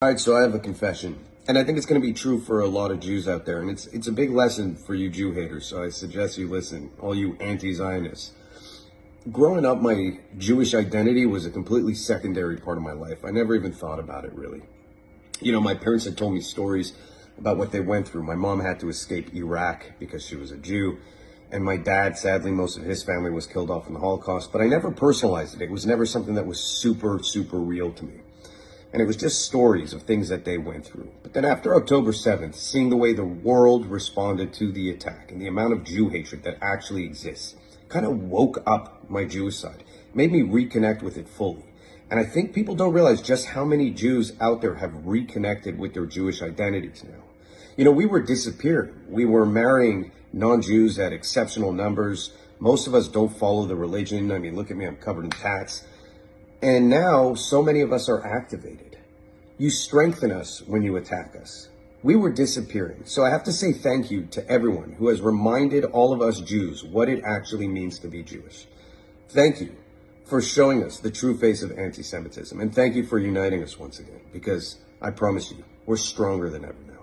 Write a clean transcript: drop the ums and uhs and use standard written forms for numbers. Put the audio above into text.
All right, so I have a confession, and I think it's going to be true for a lot of Jews out there, and it's a big lesson for you Jew haters. So I suggest you listen, all you anti-Zionists. Growing up, my Jewish identity was a completely secondary part of my life. I never even thought about it really. You know, my parents had told me stories about what they went through. My mom had to escape Iraq because she was a Jew, and my dad, sadly, most of his family was killed off in the Holocaust. But I never personalized it. It was never something that was super, super real to me. And it was just stories of things that they went through. But then after October 7th, seeing the way the world responded to the attack and the amount of Jew hatred that actually exists kind of woke up my Jewish side, made me reconnect with it fully. And I think people don't realize just how many Jews out there have reconnected with their Jewish identities now. You know, we were disappearing. We were marrying non-Jews at exceptional numbers. Most of us don't follow the religion. I mean, look at me, I'm covered in tats. And now, so many of us are activated. You strengthen us when you attack us. We were disappearing. So I have to say thank you to everyone who has reminded all of us Jews what it actually means to be Jewish. Thank you for showing us the true face of anti-Semitism. And thank you for uniting us once again, because I promise you, we're stronger than ever now.